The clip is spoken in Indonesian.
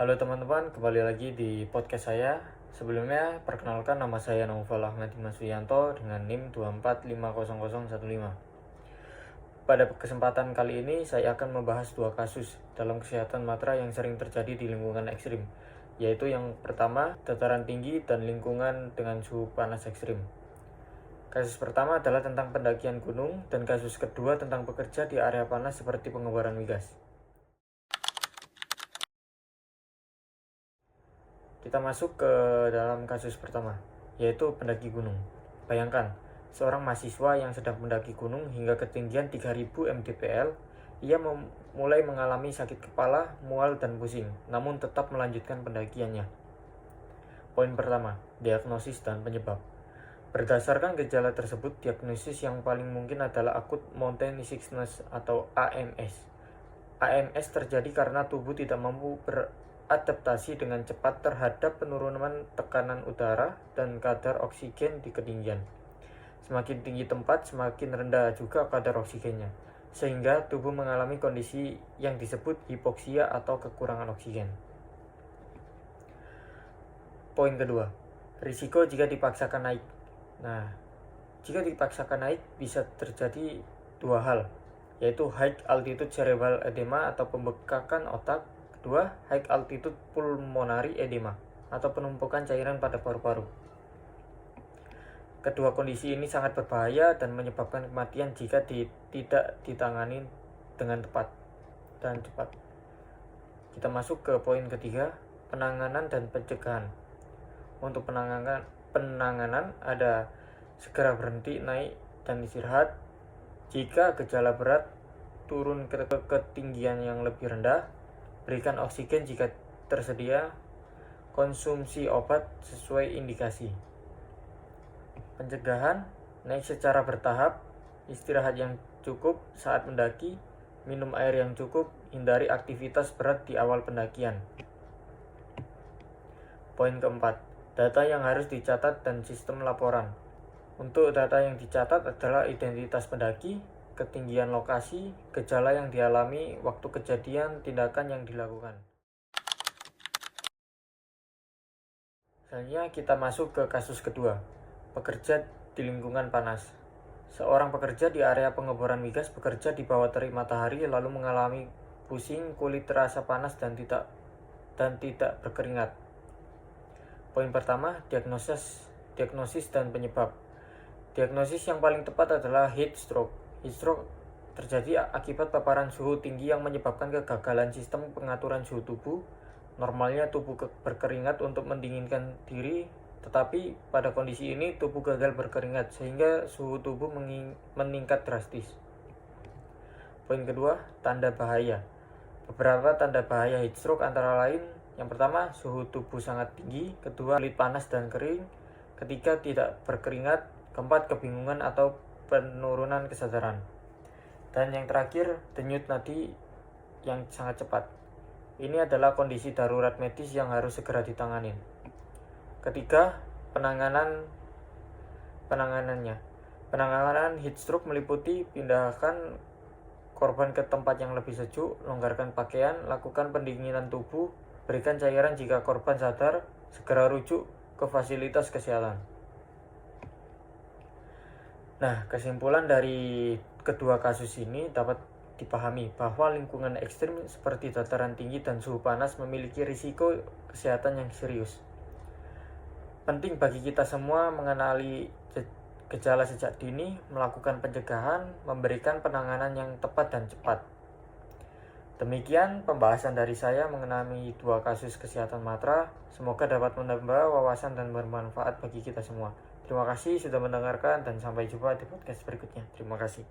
Halo teman-teman, kembali lagi di podcast saya. Sebelumnya, perkenalkan nama saya Naufal Ahmad Dimas Wiyanto dengan NIM 2450015. Pada kesempatan kali ini, saya akan membahas dua kasus dalam kesehatan matra yang sering terjadi di lingkungan ekstrim, yaitu yang pertama, dataran tinggi dan lingkungan dengan suhu panas ekstrim. Kasus pertama adalah tentang pendakian gunung, dan kasus kedua tentang bekerja di area panas seperti pengobaran migas. Kita masuk ke dalam kasus pertama, yaitu pendaki gunung. Bayangkan, seorang mahasiswa yang sedang mendaki gunung hingga ketinggian 3000 mdpl, ia mulai mengalami sakit kepala, mual, dan pusing, namun tetap melanjutkan pendakiannya. Poin pertama, diagnosis dan penyebab. Berdasarkan gejala tersebut, diagnosis yang paling mungkin adalah acute mountain sickness atau AMS. AMS terjadi karena tubuh tidak mampu beradaptasi dengan cepat terhadap penurunan tekanan udara dan kadar oksigen di ketinggian. Semakin tinggi tempat, semakin rendah juga kadar oksigennya, sehingga tubuh mengalami kondisi yang disebut hipoksia atau kekurangan oksigen. Poin kedua, risiko jika dipaksakan naik. Nah, jika dipaksakan naik bisa terjadi dua hal, yaitu high altitude cerebral edema atau pembekakan otak. Kedua, high altitude pulmonary edema atau penumpukan cairan pada paru-paru. Kedua kondisi ini sangat berbahaya dan menyebabkan kematian jika tidak ditangani dengan tepat dan cepat. Kita masuk ke poin ketiga, penanganan dan pencegahan. Untuk penanganan ada segera berhenti naik dan istirahat. Jika gejala berat, turun ke ketinggian yang lebih rendah, berikan oksigen jika tersedia, konsumsi obat sesuai indikasi. Pencegahan, naik secara bertahap, istirahat yang cukup saat mendaki, minum air yang cukup, hindari aktivitas berat di awal pendakian. Poin keempat, data yang harus dicatat dan sistem laporan. Untuk data yang dicatat adalah identitas pendaki, ketinggian lokasi, gejala yang dialami, waktu kejadian, tindakan yang dilakukan. Selanjutnya kita masuk ke kasus kedua, pekerja di lingkungan panas. Seorang pekerja di area pengoboran migas bekerja di bawah terik matahari lalu mengalami pusing, kulit terasa panas dan tidak berkeringat. Poin pertama, diagnosis dan penyebab. Diagnosis yang paling tepat adalah heat stroke. Heat stroke terjadi akibat paparan suhu tinggi yang menyebabkan kegagalan sistem pengaturan suhu tubuh. Normalnya tubuh berkeringat untuk mendinginkan diri, tetapi pada kondisi ini tubuh gagal berkeringat sehingga suhu tubuh meningkat drastis. Poin kedua, tanda bahaya. Beberapa tanda bahaya heat stroke antara lain, yang pertama, suhu tubuh sangat tinggi. Kedua, kulit panas dan kering. Ketiga, tidak berkeringat. Keempat, kebingungan atau penurunan kesadaran. Dan yang terakhir, denyut nadi yang sangat cepat. Ini adalah kondisi darurat medis yang harus segera ditangani. Ketiga, penanganannya. Penanganan heat stroke meliputi pindahkan korban ke tempat yang lebih sejuk, longgarkan pakaian, lakukan pendinginan tubuh, berikan cairan jika korban sadar, segera rujuk ke fasilitas kesehatan. Nah, kesimpulan dari kedua kasus ini dapat dipahami bahwa lingkungan ekstrim seperti dataran tinggi dan suhu panas memiliki risiko kesehatan yang serius. Penting bagi kita semua mengenali gejala sejak dini, melakukan pencegahan, memberikan penanganan yang tepat dan cepat. Demikian pembahasan dari saya mengenai dua kasus kesehatan matra. Semoga dapat menambah wawasan dan bermanfaat bagi kita semua. Terima kasih sudah mendengarkan dan sampai jumpa di podcast berikutnya. Terima kasih.